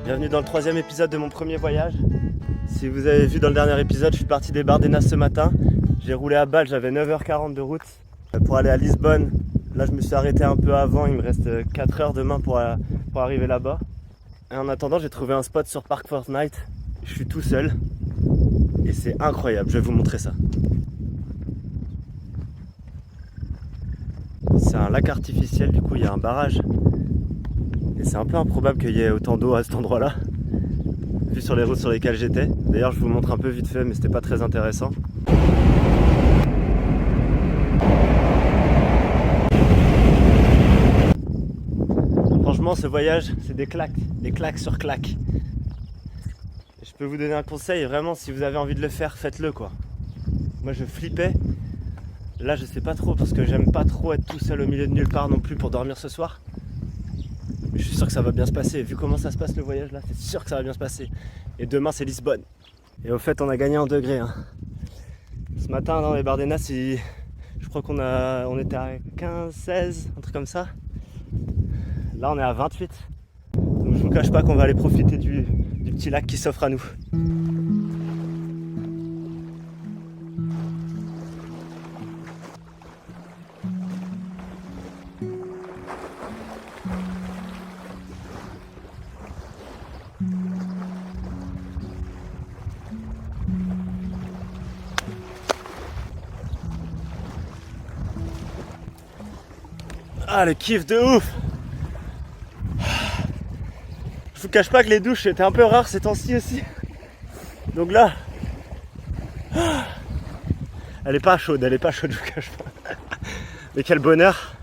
Bienvenue dans le 3e épisode de mon premier voyage. Si vous avez vu dans le dernier épisode, je suis parti des Bardenas ce matin. J'ai roulé à Bâle, j'avais 9h40 de route pour aller à Lisbonne. Là je me suis arrêté un peu avant, il me reste 4 heures demain pour arriver là-bas. Et en attendant, j'ai trouvé un spot sur Park Fortnite. Je suis tout seul et c'est incroyable, je vais vous montrer ça. C'est un lac artificiel, du coup il y a un barrage. Et c'est un peu improbable qu'il y ait autant d'eau à cet endroit-là, vu sur les routes sur lesquelles j'étais. D'ailleurs, je vous montre un peu vite fait, mais c'était pas très intéressant. Franchement, ce voyage, c'est des claques sur claques. Et je peux vous donner un conseil, vraiment, si vous avez envie de le faire, faites-le quoi. Moi, je flippais. Là, je sais pas trop, parce que j'aime pas trop être tout seul au milieu de nulle part non plus pour dormir ce soir. Mais je suis sûr que ça va bien se passer. Vu comment ça se passe le voyage là, c'est sûr que ça va bien se passer. Et demain c'est Lisbonne. Et au fait on a gagné en degrés. Ce matin dans les Bardenas, je crois on était à 15, 16, un truc comme ça. Là on est à 28. Donc je vous cache pas qu'on va aller profiter du petit lac qui s'offre à nous. Ah le kiff de ouf! Je vous cache pas que les douches étaient un peu rares ces temps-ci aussi. Donc là, elle est pas chaude, je vous cache pas. Mais quel bonheur!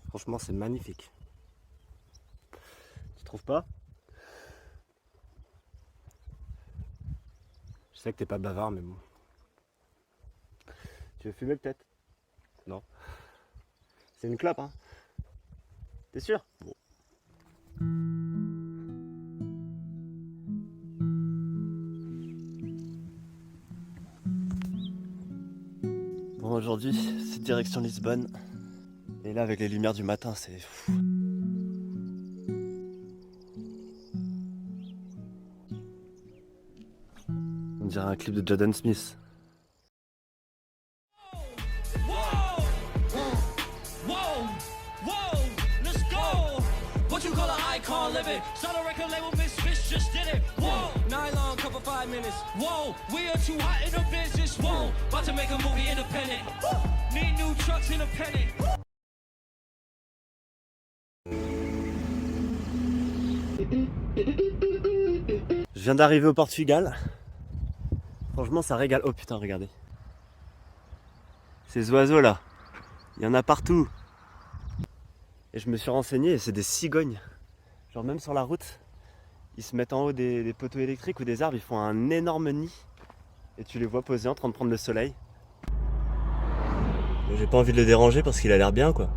Franchement, c'est magnifique. Tu trouves pas? Je sais que t'es pas bavard, mais bon. Tu veux fumer peut-être? Non. C'est une clope, hein? T'es sûr? Bon. Bon, aujourd'hui, c'est direction Lisbonne. Et là, avec les lumières du matin, c'est fou. On dirait un clip de Jaden Smith. Je viens d'arriver au Portugal. Franchement, ça régale. Oh putain, regardez. Ces oiseaux là, il y en a partout. Et je me suis renseigné et c'est des cigognes. Genre même sur la route, ils se mettent en haut des poteaux électriques ou des arbres, ils font un énorme nid. Et tu les vois posés en train de prendre le soleil. Mais j'ai pas envie de le déranger parce qu'il a l'air bien quoi.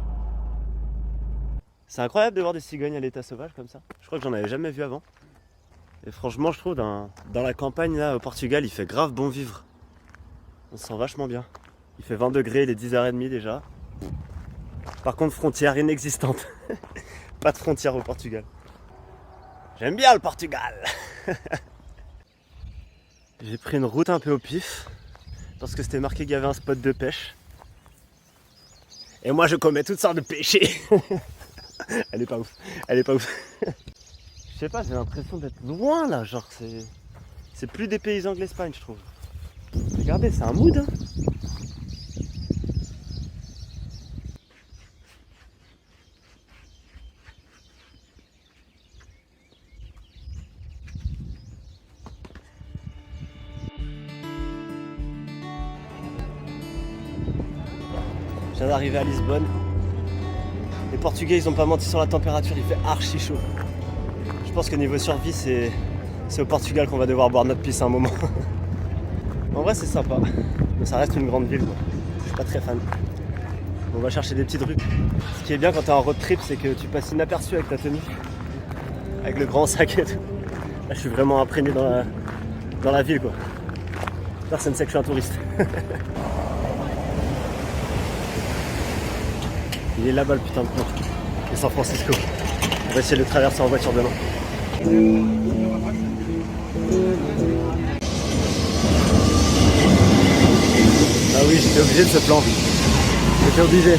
C'est incroyable de voir des cigognes à l'état sauvage comme ça. Je crois que j'en avais jamais vu avant. Et franchement, je trouve dans la campagne là au Portugal, il fait grave bon vivre. On se sent vachement bien. Il fait 20 degrés, il est 10h30 déjà. Par contre, frontière inexistante. Pas de frontière au Portugal. J'aime bien le Portugal. J'ai pris une route un peu au pif parce que c'était marqué qu'il y avait un spot de pêche. Et moi, je commets toutes sortes de péchés. Elle est pas ouf. Je sais pas, j'ai l'impression d'être loin là, genre c'est plus des paysans que l'Espagne, je trouve. Regardez, c'est un mood. Hein. Je viens d'arriver à Lisbonne. Les Portugais, ils ont pas menti sur la température, il fait archi chaud. Je pense que niveau survie, c'est au Portugal qu'on va devoir boire notre pisse à un moment. En vrai, c'est sympa, mais ça reste une grande ville, quoi. suis pas très fan. On va chercher des petites rues. Ce qui est bien quand t'es en road trip, c'est que tu passes inaperçu avec ta tenue. Avec le grand sac et tout. Là, je suis vraiment imprégné dans la ville, quoi. Personne ne sait que je suis un touriste. Il est là-bas le putain de pont. Et San Francisco. On va essayer de le traverser en voiture demain. Ah oui, j'étais obligé de ce plan. J'étais obligé.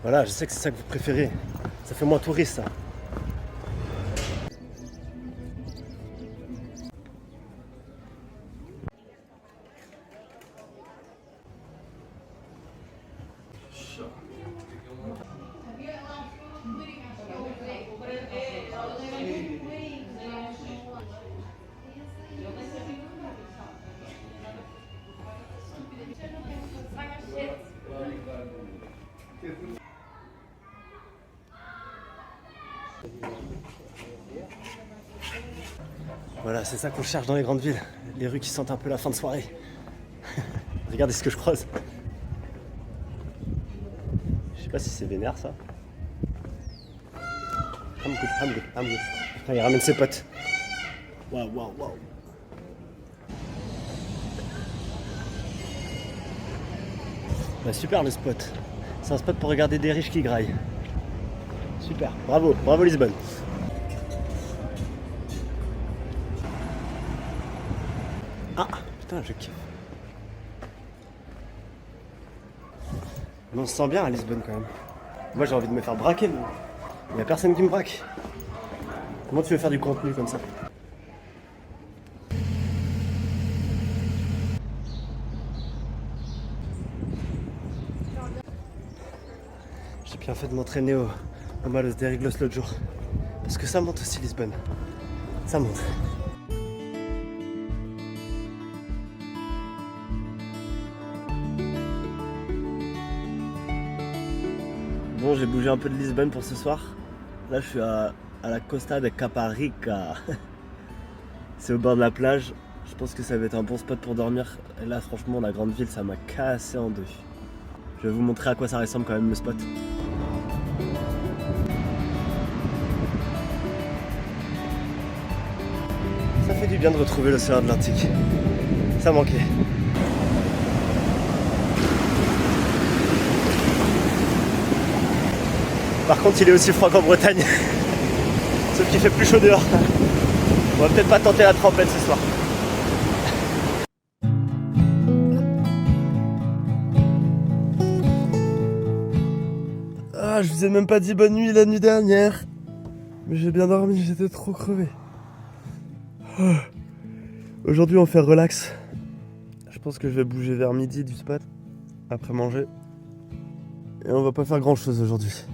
Voilà, je sais que c'est ça que vous préférez. Ça fait moins touriste, ça. Voilà, c'est ça qu'on cherche dans les grandes villes. Les rues qui sentent un peu la fin de soirée. Regardez ce que je croise. Je sais pas si c'est vénère, ça. I'm good. Putain, il ramène ses potes. Waouh. Bah, super le spot. C'est un spot pour regarder des riches qui graillent. Super, bravo Lisbonne. Ah, putain, je kiffe. Mais on se sent bien à Lisbonne quand même. Moi j'ai envie de me faire braquer, mais il n'y a personne qui me braque. Comment tu veux faire du contenu comme ça? J'ai bien fait de m'entraîner au Malos de Riglos l'autre jour. Parce que ça monte aussi Lisbonne. Ça monte. Bon, j'ai bougé un peu de Lisbonne pour ce soir. Là, je suis à la Costa de Caparica. C'est au bord de la plage. Je pense que ça va être un bon spot pour dormir. Et là, franchement, la grande ville, ça m'a cassé en deux. Je vais vous montrer à quoi ça ressemble quand même le spot. Ça fait du bien de retrouver l'océan Atlantique. Ça manquait. Par contre, il est aussi froid qu'en Bretagne. Sauf qu'il fait plus chaud dehors. On va peut-être pas tenter la trempette ce soir. Ah, je vous ai même pas dit bonne nuit la nuit dernière. Mais j'ai bien dormi, j'étais trop crevé. Aujourd'hui, on fait relax. Je pense que je vais bouger vers midi du spot, après manger. Et on va pas faire grand chose aujourd'hui.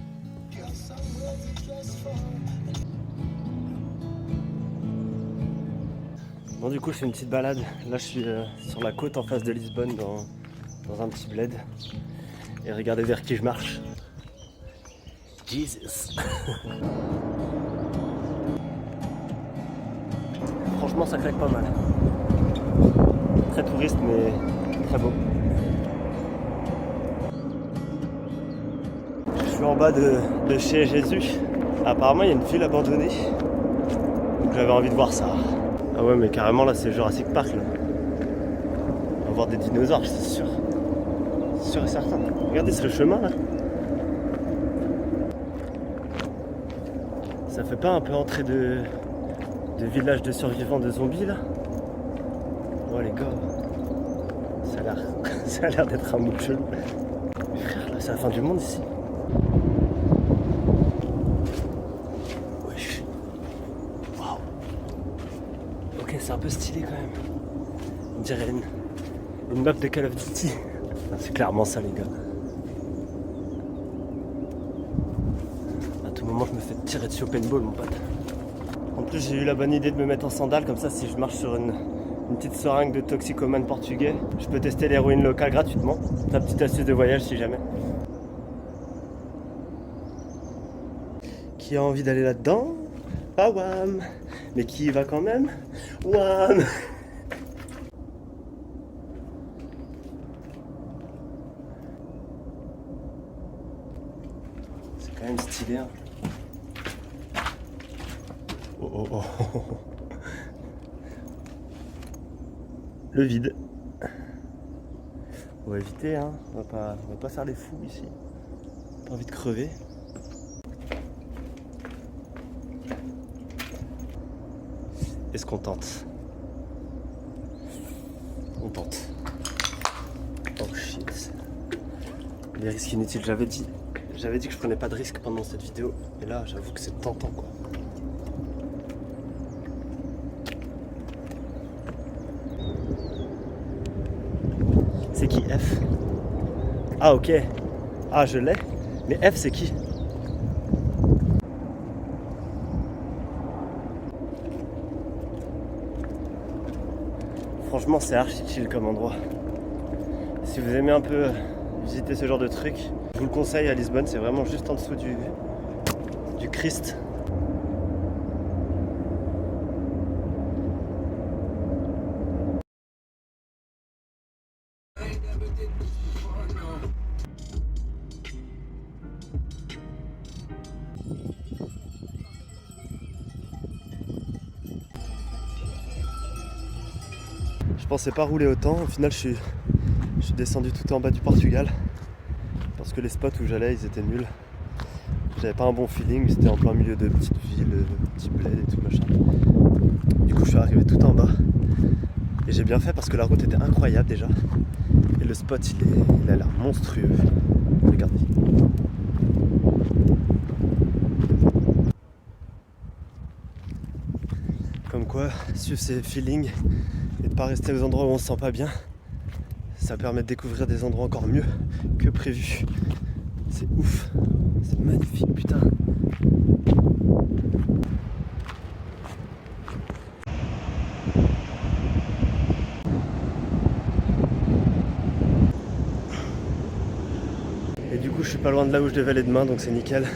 Bon, du coup, je fais une petite balade. Là, je suis sur la côte en face de Lisbonne, dans un petit bled. Et regardez vers qui je marche. Jesus. Franchement, ça claque pas mal. Très touriste, mais très beau. Je suis en bas de chez Jésus. Apparemment, il y a une ville abandonnée. Donc j'avais envie de voir ça. Ah ouais, mais carrément, là, c'est Jurassic Park, là. On va voir des dinosaures, c'est sûr. C'est sûr et certain. Regardez, c'est le chemin, là. Ça fait pas un peu entrée de village de survivants de zombies, là? Oh, les gars. Ça a l'air d'être un mood chelou. Mais frère, là, c'est la fin du monde, ici. Wesh. Waouh. Ok, c'est un peu stylé, quand même. On dirait une map de Call of Duty. C'est clairement ça, les gars. À tout moment, je me fais tirer dessus au paintball, mon pote. En plus, j'ai eu la bonne idée de me mettre en sandales, comme ça, si je marche sur une petite seringue de toxicomane portugais, je peux tester l'héroïne locale gratuitement. C'est une petite astuce de voyage, si jamais. Qui a envie d'aller là-dedans? Pas wham! Mais qui y va quand même? Wham! vider. Hein. Oh, oh, oh, oh. Le vide. On va éviter, hein. On va pas faire les fous ici. Pas envie de crever. Est-ce qu'on tente? On tente. Oh shit. Les risques inutiles, j'avais dit que je prenais pas de risques pendant cette vidéo. Et là, j'avoue que c'est tentant quoi. C'est qui F? Ah ok. Ah je l'ai. Mais F c'est qui? Franchement c'est archi chill comme endroit. Si vous aimez un peu visiter ce genre de truc, je vous le conseille à Lisbonne, c'est vraiment juste en dessous du Christ. Je pensais pas rouler autant, au final je suis descendu tout en bas du Portugal parce que les spots où j'allais ils étaient nuls. J'avais pas un bon feeling, c'était en plein milieu de petites villes, de petits bleds et tout machin. Du coup je suis arrivé tout en bas et j'ai bien fait parce que la route était incroyable déjà et le spot il a l'air monstrueux. Regardez. Comme quoi, suivre ses feelings et de pas rester aux endroits où on se sent pas bien, ça permet de découvrir des endroits encore mieux que prévu. C'est ouf, c'est magnifique, putain. Et du coup, je suis pas loin de là où je devais aller demain, donc c'est nickel.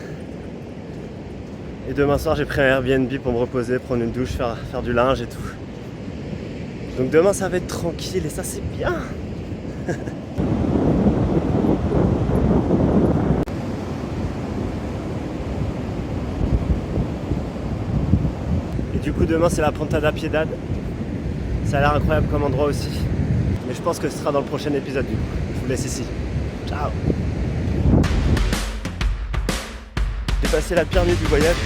Et demain soir, j'ai pris un Airbnb pour me reposer, prendre une douche, faire du linge et tout. Donc demain, ça va être tranquille et ça, c'est bien. Et du coup, demain, c'est la Ponta da Piedade. Ça a l'air incroyable comme endroit aussi. Mais je pense que ce sera dans le prochain épisode du coup. Je vous laisse ici. Ciao. J'ai passé la pire nuit du voyage.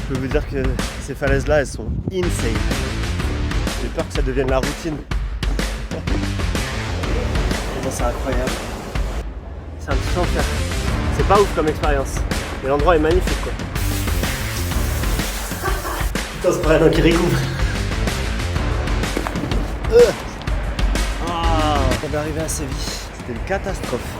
Je peux vous dire que ces falaises-là, elles sont insane. J'ai peur que ça devienne la routine. Mais bon, c'est incroyable. C'est un petit enfer. C'est pas ouf comme expérience. Mais l'endroit est magnifique quoi. Putain, c'est pas rien qui recouvre. On est arrivé à Séville. C'était une catastrophe.